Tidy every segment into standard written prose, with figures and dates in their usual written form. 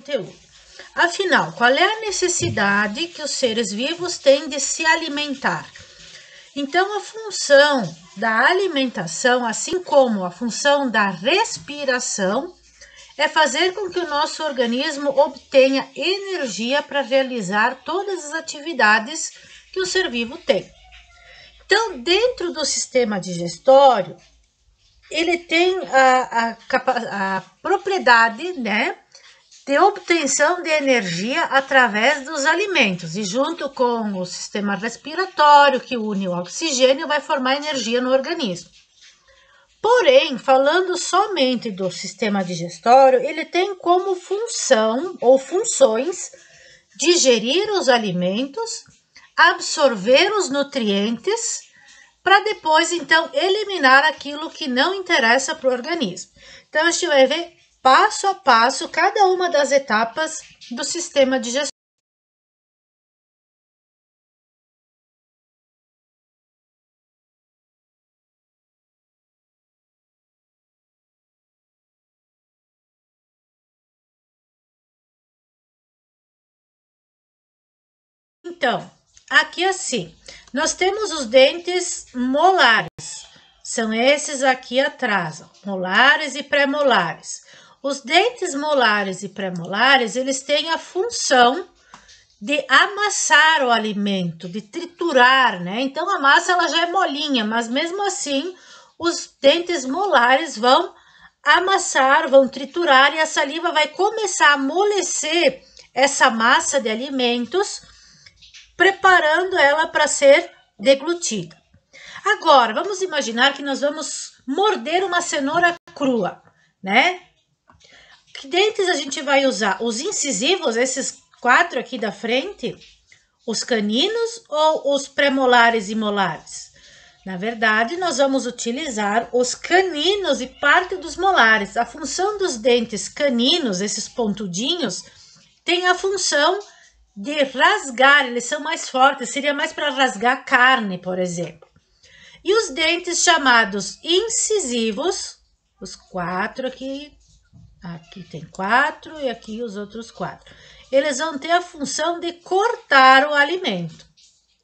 conteúdo. Afinal, qual é a necessidade que os seres vivos têm de se alimentar? Então, a função da alimentação, assim como a função da respiração, é fazer com que o nosso organismo obtenha energia para realizar todas as atividades que o ser vivo tem. Então, dentro do sistema digestório, ele tem a propriedade, né, de obtenção de energia através dos alimentos, e junto com o sistema respiratório, que une o oxigênio, vai formar energia no organismo. Porém, falando somente do sistema digestório, ele tem como função ou funções digerir os alimentos, absorver os nutrientes, para depois, então, eliminar aquilo que não interessa para o organismo. Então, a gente vai ver passo a passo cada uma das etapas do sistema digestório. Então, aqui assim, nós temos os dentes molares, são esses aqui atrás, molares e pré-molares. Os dentes molares e pré-molares, eles têm a função de amassar o alimento, de triturar, né? Então, a massa ela já é molinha, mas mesmo assim, os dentes molares vão amassar, vão triturar, e a saliva vai começar a amolecer essa massa de alimentos, preparando ela para ser deglutida. Agora, vamos imaginar que nós vamos morder uma cenoura crua, né? Que dentes a gente vai usar? Os incisivos, esses 4 aqui da frente, os caninos ou os pré-molares e molares? Na verdade, nós vamos utilizar os caninos e parte dos molares. A função dos dentes caninos, esses pontudinhos, tem a função de rasgar, eles são mais fortes, seria mais para rasgar carne, por exemplo. E os dentes chamados incisivos, os 4 aqui, aqui tem 4 e aqui os outros 4. Eles vão ter a função de cortar o alimento.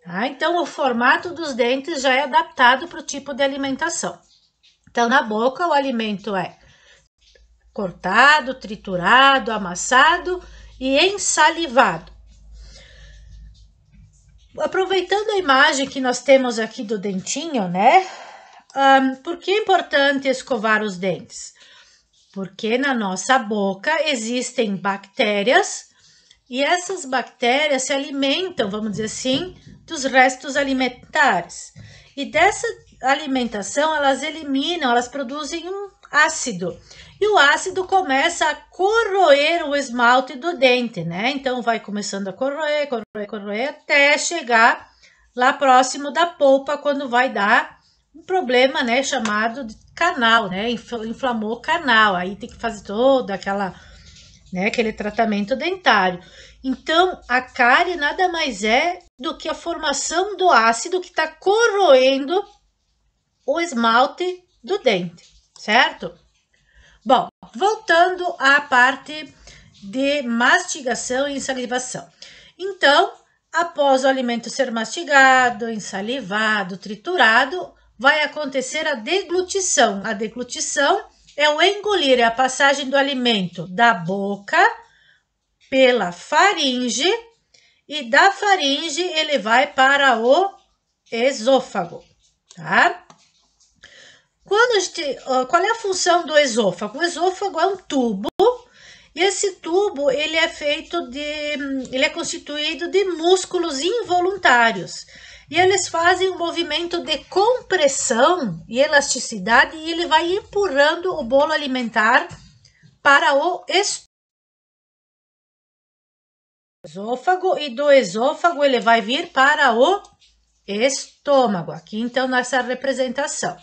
Tá? Então, o formato dos dentes já é adaptado para o tipo de alimentação. Então, na boca, o alimento é cortado, triturado, amassado e ensalivado. Aproveitando a imagem que nós temos aqui do dentinho, né? Por que é importante escovar os dentes? Porque na nossa boca existem bactérias e essas bactérias se alimentam, vamos dizer assim, dos restos alimentares. E dessa alimentação, elas eliminam, elas produzem um ácido. E o ácido começa a corroer o esmalte do dente, né? Então, vai começando a corroer, até chegar lá próximo da polpa, quando vai dar um problema, né? Chamado de canal, né? Inflamou o canal, aí tem que fazer toda aquela, né? Aquele tratamento dentário. Então, a cárie nada mais é do que a formação do ácido que está corroendo o esmalte do dente, certo? Bom, voltando à parte de mastigação e ensalivação. Então, após o alimento ser mastigado, ensalivado, triturado, vai acontecer a deglutição. A deglutição é o engolir, é a passagem do alimento da boca pela faringe, e da faringe ele vai para o esôfago, tá? Qual é a função do esôfago? O esôfago é um tubo, e esse tubo ele é constituído de músculos involuntários, e eles fazem um movimento de compressão e elasticidade, e ele vai empurrando o bolo alimentar para o esôfago, e do esôfago ele vai vir para o estômago, aqui então nessa representação.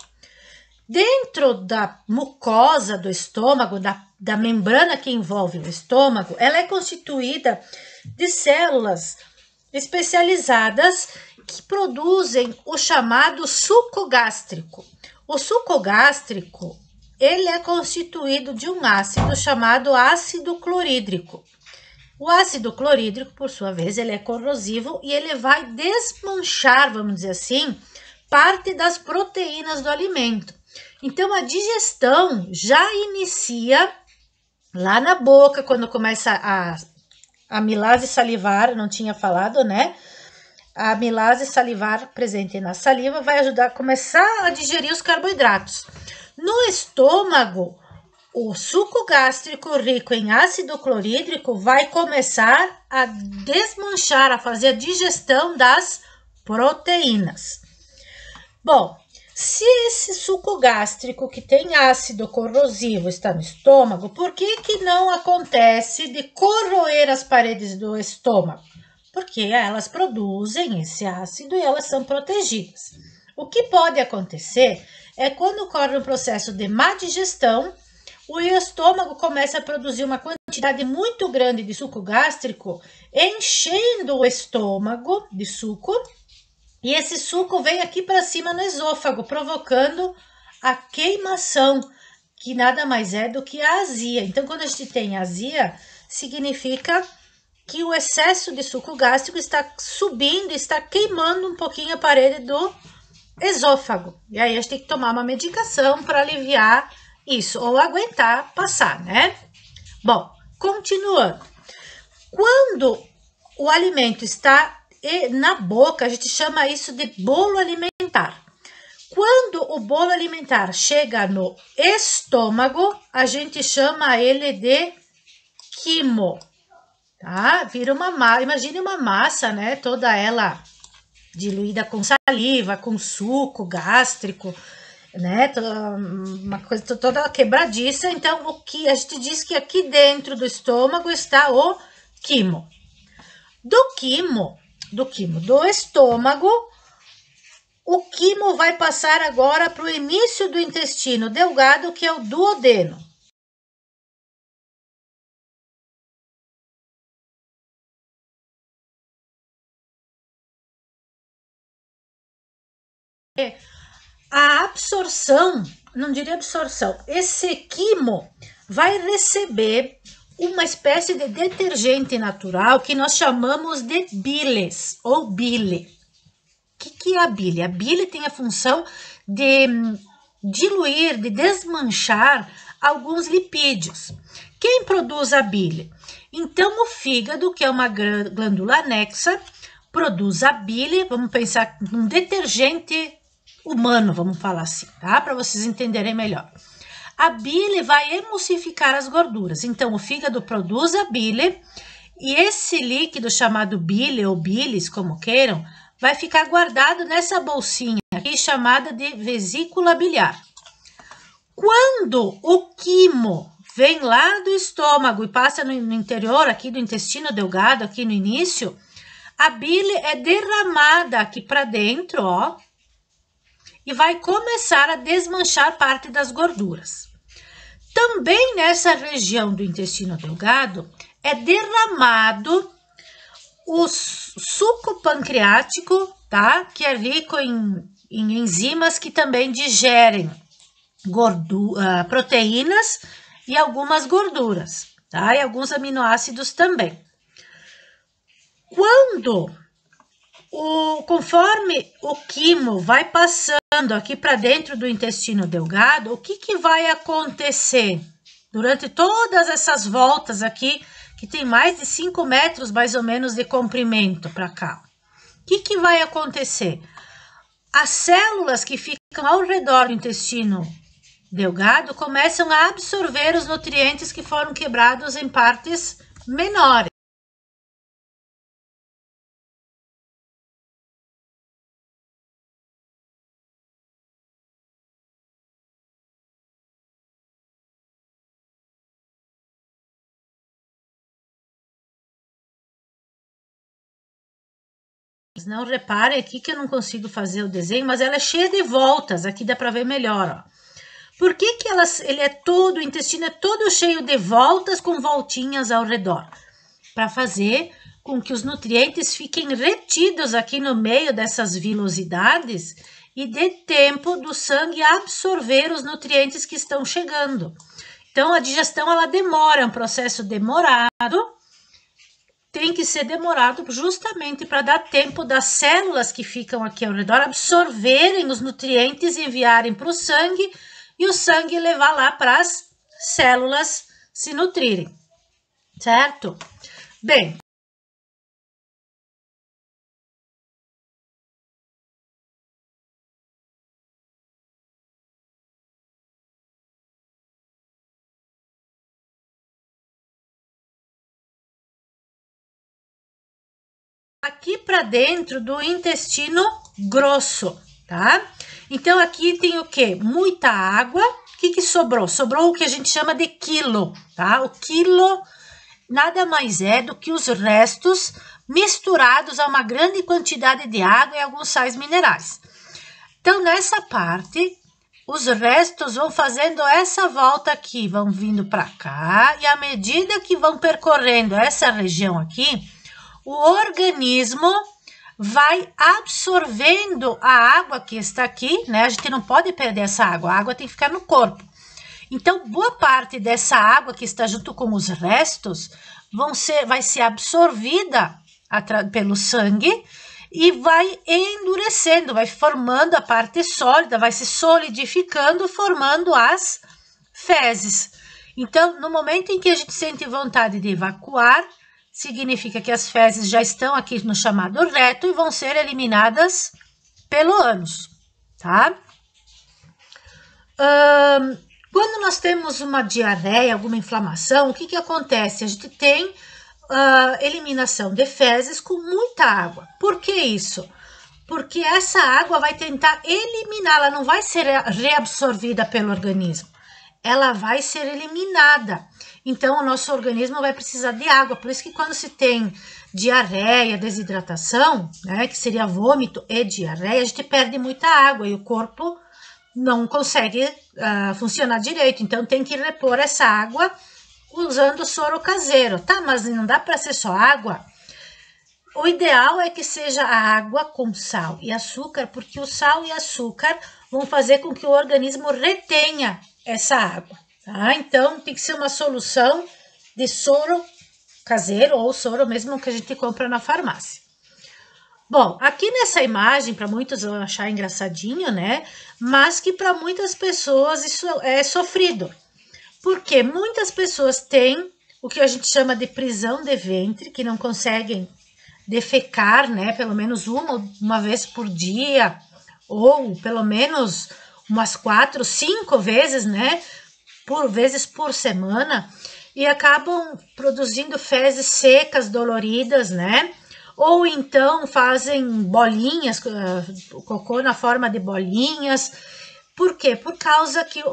Dentro da mucosa do estômago, da membrana que envolve o estômago, ela é constituída de células especializadas que produzem o chamado suco gástrico. O suco gástrico, ele é constituído de um ácido chamado ácido clorídrico. O ácido clorídrico, por sua vez, ele é corrosivo e ele vai desmanchar, vamos dizer assim, parte das proteínas do alimento. Então, a digestão já inicia lá na boca, quando começa a amilase salivar, não tinha falado, né? A amilase salivar presente na saliva vai ajudar a começar a digerir os carboidratos. No estômago, o suco gástrico rico em ácido clorídrico vai começar a desmanchar, a fazer a digestão das proteínas. Bom, se esse suco gástrico que tem ácido corrosivo está no estômago, por que não acontece de corroer as paredes do estômago? Porque elas produzem esse ácido e elas são protegidas. O que pode acontecer é quando ocorre um processo de má digestão, o estômago começa a produzir uma quantidade muito grande de suco gástrico, enchendo o estômago de suco, e esse suco vem aqui para cima no esôfago, provocando a queimação, que nada mais é do que a azia. Então, quando a gente tem azia, significa que o excesso de suco gástrico está subindo, está queimando um pouquinho a parede do esôfago. E aí a gente tem que tomar uma medicação para aliviar isso, ou aguentar passar, né? Bom, continuando. Quando o alimento está na boca, a gente chama isso de bolo alimentar. Quando o bolo alimentar chega no estômago, a gente chama ele de quimo. Tá? Vira uma massa, imagine uma massa, né? Toda ela diluída com saliva, com suco gástrico, né? Uma coisa toda quebradiça. Então, o que a gente diz que aqui dentro do estômago está o quimo. Do estômago, o quimo vai passar agora para o início do intestino delgado, que é o duodeno. A absorção, não diria absorção, esse quimo vai receber uma espécie de detergente natural que nós chamamos de bilis ou bile. O que é a bile? A bile tem a função de diluir, de desmanchar alguns lipídios. Quem produz a bile? Então, o fígado, que é uma glândula anexa, produz a bile, vamos pensar num detergente humano, vamos falar assim, tá? Para vocês entenderem melhor. A bile vai emulsificar as gorduras. Então, o fígado produz a bile e esse líquido chamado bile ou bilis, como queiram, vai ficar guardado nessa bolsinha aqui chamada de vesícula biliar. Quando o quimo vem lá do estômago e passa no interior aqui do intestino delgado, aqui no início, a bile é derramada aqui para dentro, ó, e vai começar a desmanchar parte das gorduras. Também nessa região do intestino delgado é derramado o suco pancreático, tá? Que é rico em enzimas que também digerem proteínas e algumas gorduras, tá? E alguns aminoácidos também. Conforme o quimo vai passando aqui para dentro do intestino delgado, o que vai acontecer durante todas essas voltas aqui, que tem mais de 5 metros mais ou menos de comprimento para cá? O que vai acontecer? As células que ficam ao redor do intestino delgado começam a absorver os nutrientes que foram quebrados em partes menores. Não reparem aqui que eu não consigo fazer o desenho, mas ela é cheia de voltas, aqui dá para ver melhor, ó. Por que ele é todo, o intestino é todo cheio de voltas com voltinhas ao redor? Para fazer com que os nutrientes fiquem retidos aqui no meio dessas vilosidades e dê tempo do sangue absorver os nutrientes que estão chegando. Então, a digestão ela demora, é um processo demorado, tem que ser demorado justamente para dar tempo das células que ficam aqui ao redor absorverem os nutrientes e enviarem para o sangue e o sangue levar lá para as células se nutrirem, certo? Bem, aqui para dentro do intestino grosso, tá? Então, aqui tem o quê? Muita água. O que sobrou? Sobrou o que a gente chama de quilo, tá? O quilo nada mais é do que os restos misturados a uma grande quantidade de água e alguns sais minerais. Então, nessa parte, os restos vão fazendo essa volta aqui, vão vindo para cá, e à medida que vão percorrendo essa região aqui, o organismo vai absorvendo a água que está aqui, né? A gente não pode perder essa água, a água tem que ficar no corpo. Então, boa parte dessa água que está junto com os restos vai ser absorvida pelo sangue e vai endurecendo, vai formando a parte sólida, vai se solidificando, formando as fezes. Então, no momento em que a gente sente vontade de evacuar, significa que as fezes já estão aqui no chamado reto e vão ser eliminadas pelo ânus, tá? Quando nós temos uma diarreia, alguma inflamação, o que acontece? A gente tem eliminação de fezes com muita água. Por que isso? Porque essa água vai tentar eliminar, ela não vai ser reabsorvida pelo organismo, ela vai ser eliminada. Então, o nosso organismo vai precisar de água. Por isso que quando se tem diarreia, desidratação, né, que seria vômito e diarreia, a gente perde muita água e o corpo não consegue funcionar direito. Então, tem que repor essa água usando soro caseiro. Tá, mas não dá para ser só água? O ideal é que seja a água com sal e açúcar, porque o sal e açúcar vão fazer com que o organismo retenha essa água. Tá? Então, tem que ser uma solução de soro caseiro ou soro mesmo que a gente compra na farmácia. Bom, aqui nessa imagem, para muitos vão achar engraçadinho, né? Mas que para muitas pessoas isso é sofrido. Porque muitas pessoas têm o que a gente chama de prisão de ventre, que não conseguem defecar, né? Pelo menos uma vez por dia, ou pelo menos umas 4, 5 vezes, né? Vezes por semana, e acabam produzindo fezes secas, doloridas, né? Ou então fazem bolinhas, cocô na forma de bolinhas. Por quê? Por causa que,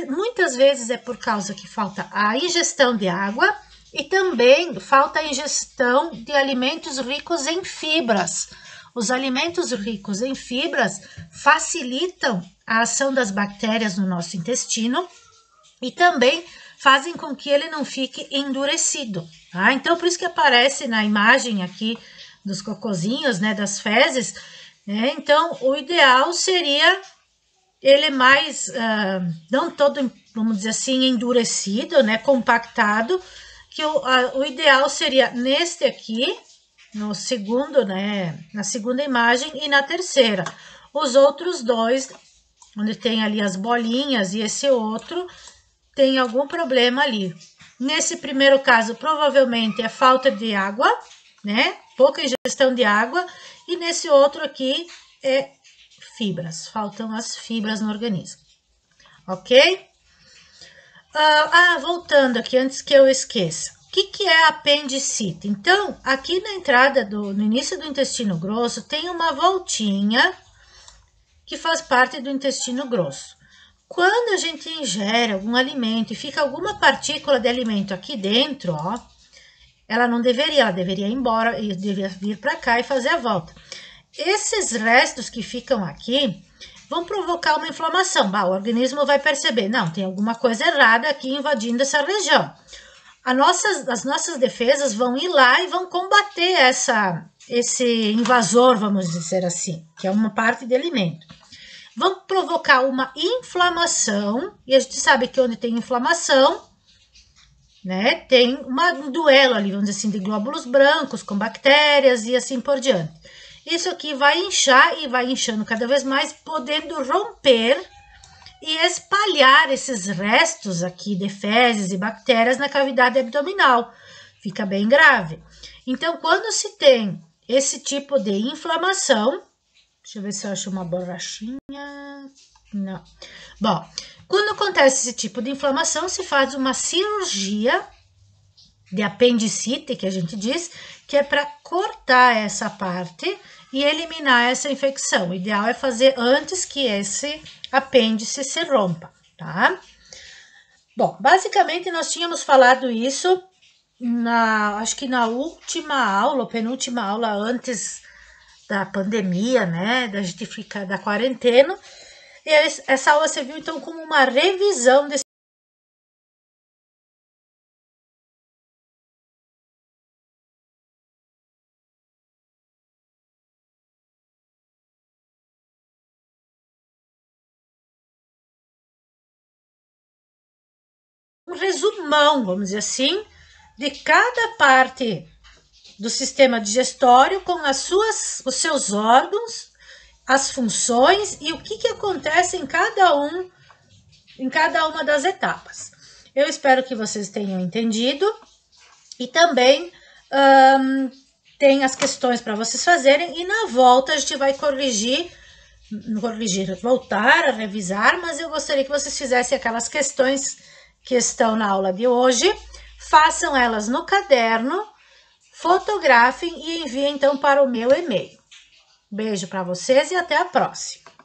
muitas vezes é por causa que falta a ingestão de água e também falta a ingestão de alimentos ricos em fibras. Os alimentos ricos em fibras facilitam a ação das bactérias no nosso intestino e também fazem com que ele não fique endurecido, tá? Então, por isso que aparece na imagem aqui dos cocozinhos, né, das fezes, né? Então, o ideal seria ele mais, não todo, vamos dizer assim, endurecido, né, compactado, que o ideal seria neste aqui, no segundo, né, na segunda imagem e na terceira. Os outros dois, onde tem ali as bolinhas e esse outro, tem algum problema ali. Nesse primeiro caso, provavelmente é falta de água, né? Pouca ingestão de água. E nesse outro aqui é fibras. Faltam as fibras no organismo. Ok? Voltando aqui, antes que eu esqueça. O que é apendicite? Então, aqui na entrada, no início do intestino grosso, tem uma voltinha que faz parte do intestino grosso. Quando a gente ingere algum alimento e fica alguma partícula de alimento aqui dentro, ó, ela deveria ir embora e deveria vir para cá e fazer a volta. Esses restos que ficam aqui vão provocar uma inflamação. O organismo vai perceber, não, tem alguma coisa errada aqui invadindo essa região. As nossas defesas vão ir lá e vão combater esse invasor, vamos dizer assim, que é uma parte de alimento. Vão provocar uma inflamação, e a gente sabe que onde tem inflamação, né? Tem um duelo ali, vamos dizer assim, de glóbulos brancos com bactérias e assim por diante. Isso aqui vai inchar e vai inchando cada vez mais, podendo romper e espalhar esses restos aqui de fezes e bactérias na cavidade abdominal. Fica bem grave. Então, quando se tem esse tipo de inflamação, deixa eu ver se eu acho uma borrachinha. Não. Bom, quando acontece esse tipo de inflamação, se faz uma cirurgia de apendicite, que a gente diz, que é para cortar essa parte e eliminar essa infecção. O ideal é fazer antes que esse apêndice se rompa, tá? Bom, basicamente nós tínhamos falado isso acho que na última aula, ou penúltima aula antes da pandemia, né, da gente ficar da quarentena. E essa aula serviu então como uma revisão desse um resumão, vamos dizer assim, de cada parte do sistema digestório com os seus órgãos, as funções e o que acontece em cada uma das etapas. Eu espero que vocês tenham entendido e também tem as questões para vocês fazerem e na volta a gente vai voltar a revisar, mas eu gostaria que vocês fizessem aquelas questões que estão na aula de hoje, façam elas no caderno, fotografem e enviem então para o meu e-mail. Beijo para vocês e até a próxima!